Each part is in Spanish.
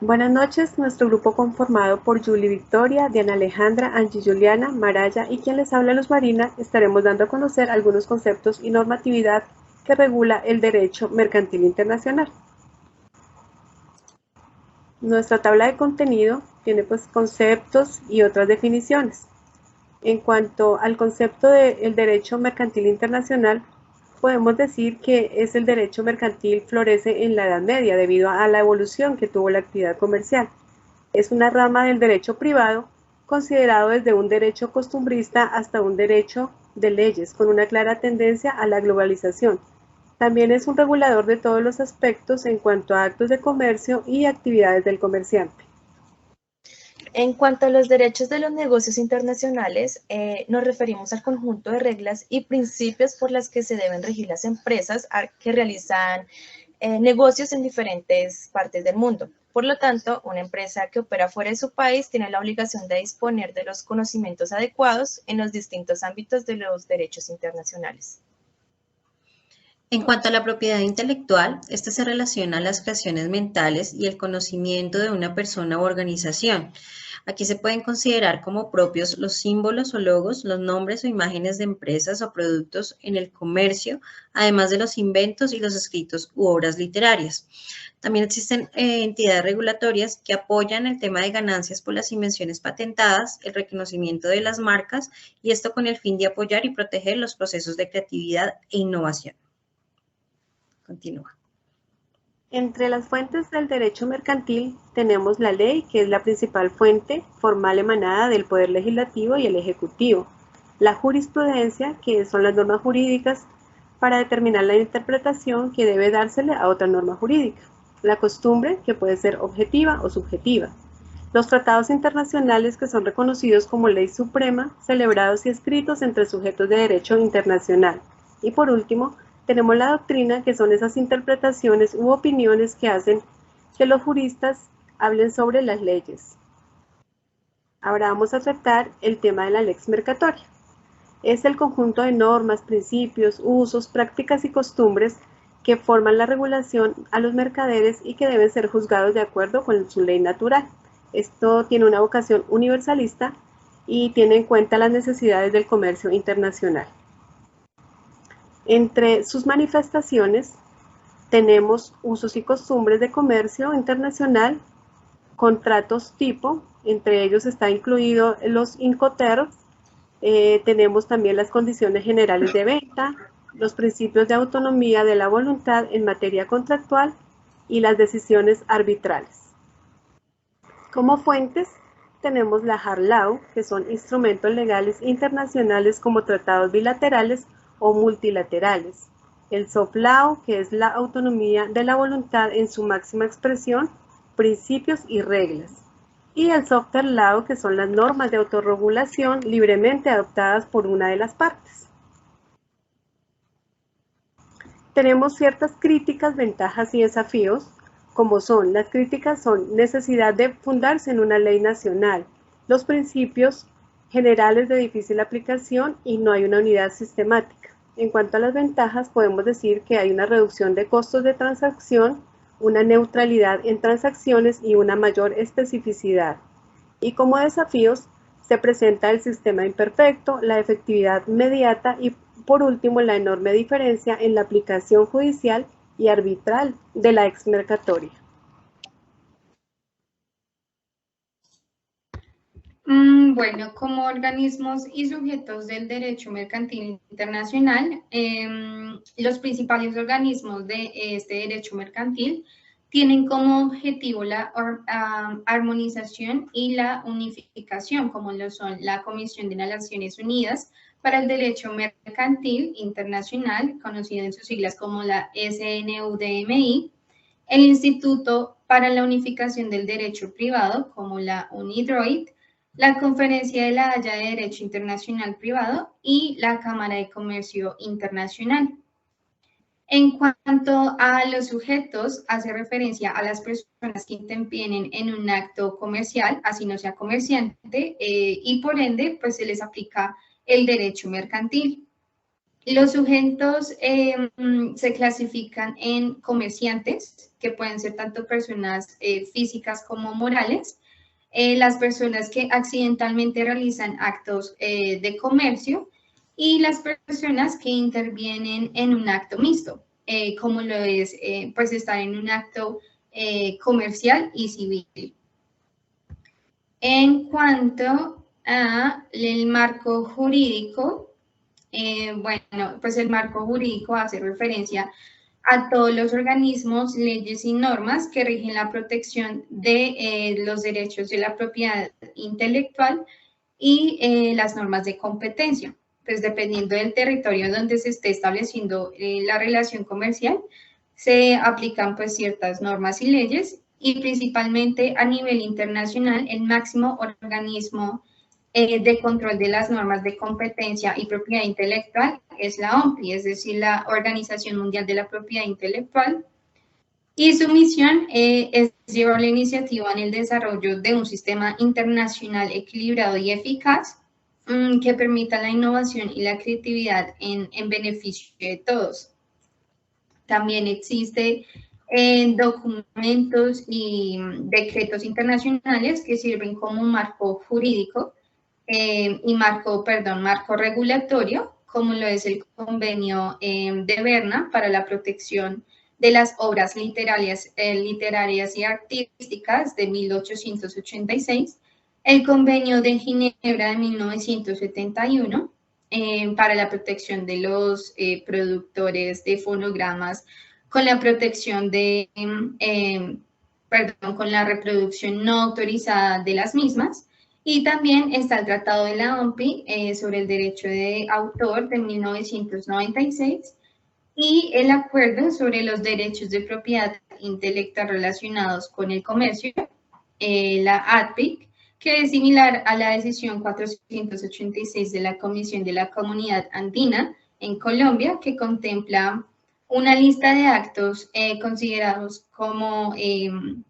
Buenas noches, nuestro grupo conformado por Julie Victoria, Diana Alejandra, Angie Juliana, Maraya y quien les habla Luz Marina, estaremos dando a conocer algunos conceptos y normatividad que regula el derecho mercantil internacional. Nuestra tabla de contenido tiene conceptos y otras definiciones. En cuanto al concepto del derecho mercantil internacional, podemos decir que es el derecho mercantil florece en la Edad Media debido a la evolución que tuvo la actividad comercial. Es una rama del derecho privado considerado desde un derecho costumbrista hasta un derecho de leyes con una clara tendencia a la globalización. También es un regulador de todos los aspectos en cuanto a actos de comercio y actividades del comerciante. En cuanto a los derechos de los negocios internacionales, nos referimos al conjunto de reglas y principios por las que se deben regir las empresas que realizan negocios en diferentes partes del mundo. Por lo tanto, una empresa que opera fuera de su país tiene la obligación de disponer de los conocimientos adecuados en los distintos ámbitos de los derechos internacionales. En cuanto a la propiedad intelectual, esta se relaciona a las creaciones mentales y el conocimiento de una persona u organización. Aquí se pueden considerar como propios los símbolos o logos, los nombres o imágenes de empresas o productos en el comercio, además de los inventos y los escritos u obras literarias. También existen entidades regulatorias que apoyan el tema de ganancias por las invenciones patentadas, el reconocimiento de las marcas, y esto con el fin de apoyar y proteger los procesos de creatividad e innovación. Continúa. Entre las fuentes del derecho mercantil tenemos la ley, que es la principal fuente formal emanada del Poder Legislativo y el Ejecutivo. La jurisprudencia, que son las normas jurídicas para determinar la interpretación que debe dársele a otra norma jurídica. La costumbre, que puede ser objetiva o subjetiva. Los tratados internacionales, que son reconocidos como ley suprema, celebrados y escritos entre sujetos de derecho internacional. Y por último, tenemos la doctrina, que son esas interpretaciones u opiniones que hacen que los juristas hablen sobre las leyes. Ahora vamos a tratar el tema de la lex mercatoria. Es el conjunto de normas, principios, usos, prácticas y costumbres que forman la regulación a los mercaderes y que deben ser juzgados de acuerdo con su ley natural. Esto tiene una vocación universalista y tiene en cuenta las necesidades del comercio internacional. Entre sus manifestaciones tenemos usos y costumbres de comercio internacional, contratos tipo, entre ellos está incluido los Incoterms, tenemos también las condiciones generales de venta, los principios de autonomía de la voluntad en materia contractual y las decisiones arbitrales. Como fuentes tenemos la hard law, que son instrumentos legales internacionales como tratados bilaterales o multilaterales. El soft law, que es la autonomía de la voluntad en su máxima expresión, principios y reglas. Y el softer law, que son las normas de autorregulación libremente adoptadas por una de las partes. Tenemos ciertas críticas, ventajas y desafíos, como son, las críticas son necesidad de fundarse en una ley nacional, los principios generales de difícil aplicación y no hay una unidad sistemática. En cuanto a las ventajas, podemos decir que hay una reducción de costos de transacción, una neutralidad en transacciones y una mayor especificidad. Y como desafíos, se presenta el sistema imperfecto, la efectividad inmediata y, por último, la enorme diferencia en la aplicación judicial y arbitral de la exmercatoria. Bueno, como organismos y sujetos del derecho mercantil internacional, los principales organismos de este derecho mercantil tienen como objetivo la armonización y la unificación, como lo son la Comisión de las Naciones Unidas para el Derecho Mercantil Internacional, conocida en sus siglas como la SNUDMI, el Instituto para la Unificación del Derecho Privado, como la UNIDROIT, la Conferencia de la Haya de Derecho Internacional Privado y la Cámara de Comercio Internacional. En cuanto a los sujetos, hace referencia a las personas que intervienen en un acto comercial, así no sea comerciante, y por ende, pues se les aplica el derecho mercantil. Los sujetos se clasifican en comerciantes, que pueden ser tanto personas físicas como morales, las personas que accidentalmente realizan actos de comercio y las personas que intervienen en un acto mixto, como lo es pues estar en un acto comercial y civil. En cuanto al marco jurídico, bueno, pues el marco jurídico hace referencia a todos los organismos, leyes y normas que rigen la protección de los derechos de la propiedad intelectual y las normas de competencia. Pues dependiendo del territorio donde se esté estableciendo la relación comercial, se aplican pues ciertas normas y leyes y principalmente a nivel internacional el máximo organismo de control de las normas de competencia y propiedad intelectual es la OMPI, es decir, la Organización Mundial de la Propiedad Intelectual, y su misión es llevar la iniciativa en el desarrollo de un sistema internacional equilibrado y eficaz que permita la innovación y la creatividad en beneficio de todos. También existe documentos y decretos internacionales que sirven como un marco jurídico y marco regulatorio, como lo es el convenio de Berna para la protección de las obras literarias y artísticas de 1886, el convenio de Ginebra de 1971 para la protección de los productores de fonogramas, con la protección de, con la reproducción no autorizada de las mismas. Y también está el Tratado de la OMPI sobre el derecho de autor de 1996 y el Acuerdo sobre los derechos de propiedad intelectual relacionados con el comercio, la ADPIC, que es similar a la decisión 486 de la Comisión de la Comunidad Andina en Colombia, que contempla una lista de actos considerados como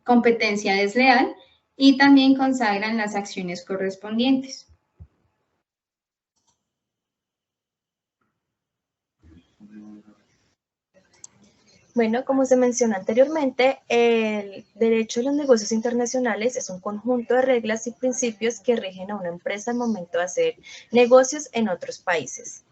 competencia desleal, y también consagran las acciones correspondientes. Bueno, como se mencionó anteriormente, el derecho de los negocios internacionales es un conjunto de reglas y principios que rigen a una empresa al momento de hacer negocios en otros países.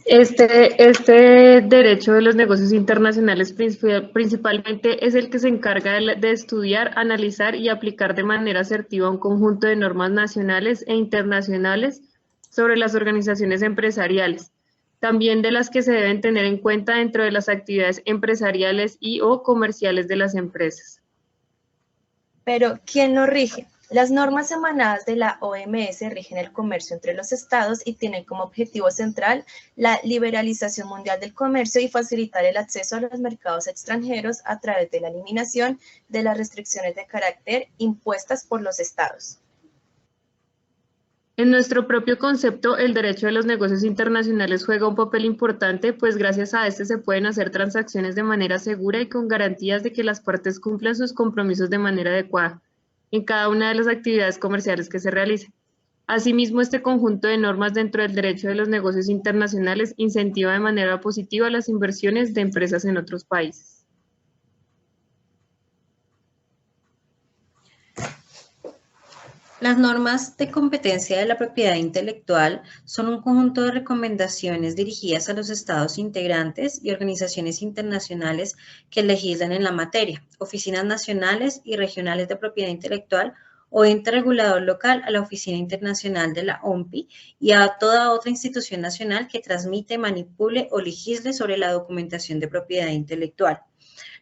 Este derecho de los negocios internacionales principalmente es el que se encarga de estudiar, analizar y aplicar de manera asertiva un conjunto de normas nacionales e internacionales sobre las organizaciones empresariales, también de las que se deben tener en cuenta dentro de las actividades empresariales y o comerciales de las empresas. Pero, ¿quién lo rige? Las normas emanadas de la OMS rigen el comercio entre los estados y tienen como objetivo central la liberalización mundial del comercio y facilitar el acceso a los mercados extranjeros a través de la eliminación de las restricciones de carácter impuestas por los estados. En nuestro propio concepto, el derecho de los negocios internacionales juega un papel importante, pues gracias a este se pueden hacer transacciones de manera segura y con garantías de que las partes cumplan sus compromisos de manera adecuada en cada una de las actividades comerciales que se realicen. Asimismo, este conjunto de normas dentro del derecho de los negocios internacionales incentiva de manera positiva las inversiones de empresas en otros países. Las normas de competencia de la propiedad intelectual son un conjunto de recomendaciones dirigidas a los estados integrantes y organizaciones internacionales que legislan en la materia, oficinas nacionales y regionales de propiedad intelectual o ente regulador local a la Oficina Internacional de la OMPI y a toda otra institución nacional que transmite, manipule o legisle sobre la documentación de propiedad intelectual.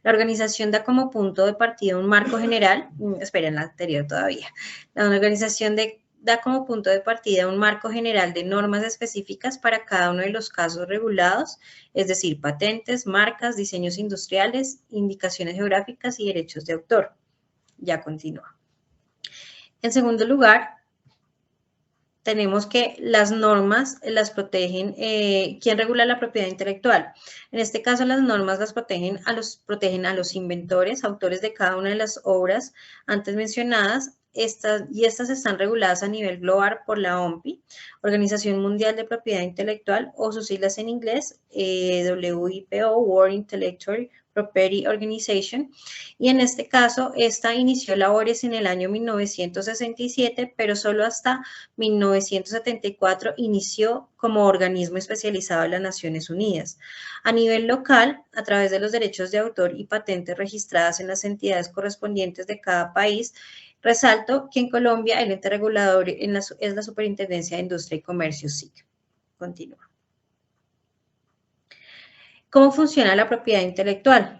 La organización da como punto de partida un marco general, esperen la anterior todavía, la organización da como punto de partida un marco general de normas específicas para cada uno de los casos regulados, es decir, patentes, marcas, diseños industriales, indicaciones geográficas y derechos de autor. Ya continúa. En segundo lugar, tenemos que las normas las protegen, ¿quién regula la propiedad intelectual? En este caso, las normas las protegen a los inventores, autores de cada una de las obras antes mencionadas, estas están reguladas a nivel global por la OMPI, Organización Mundial de Propiedad Intelectual, o sus siglas en inglés, WIPO, World Intellectual Property Organization, y en este caso, esta inició labores en el año 1967, pero solo hasta 1974 inició como organismo especializado de las Naciones Unidas. A nivel local, a través de los derechos de autor y patentes registradas en las entidades correspondientes de cada país, resalto que en Colombia el ente regulador es la Superintendencia de Industria y Comercio, SIC. Continúa. ¿Cómo funciona la propiedad intelectual?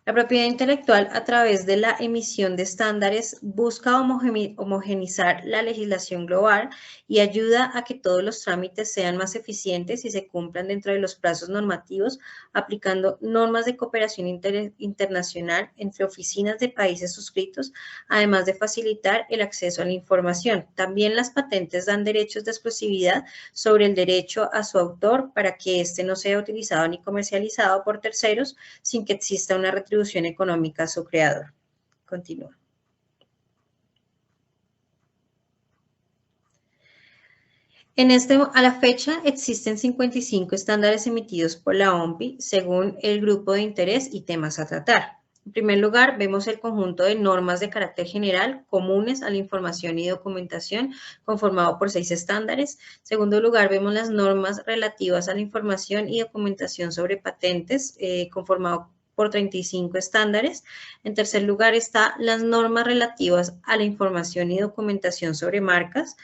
La propiedad intelectual, a través de la emisión de estándares, busca homogeneizar la legislación global y ayuda a que todos los trámites sean más eficientes y se cumplan dentro de los plazos normativos, aplicando normas de cooperación internacional entre oficinas de países suscritos, además de facilitar el acceso a la información. También las patentes dan derechos de exclusividad sobre el derecho a su autor para que éste no sea utilizado ni comercializado por terceros sin que exista una retribución económica a su creador. Continúa. A la fecha existen 55 estándares emitidos por la OMPI según el grupo de interés y temas a tratar. En primer lugar, vemos el conjunto de normas de carácter general comunes a la información y documentación, conformado por 6 estándares. En segundo lugar, vemos las normas relativas a la información y documentación sobre patentes, conformado por 35 estándares. En tercer lugar, están las normas relativas a la información y documentación sobre marcas,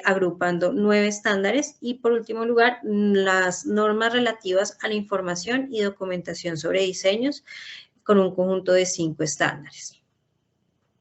agrupando 9 estándares. Y por último lugar, las normas relativas a la información y documentación sobre diseños, con un conjunto de 5 estándares.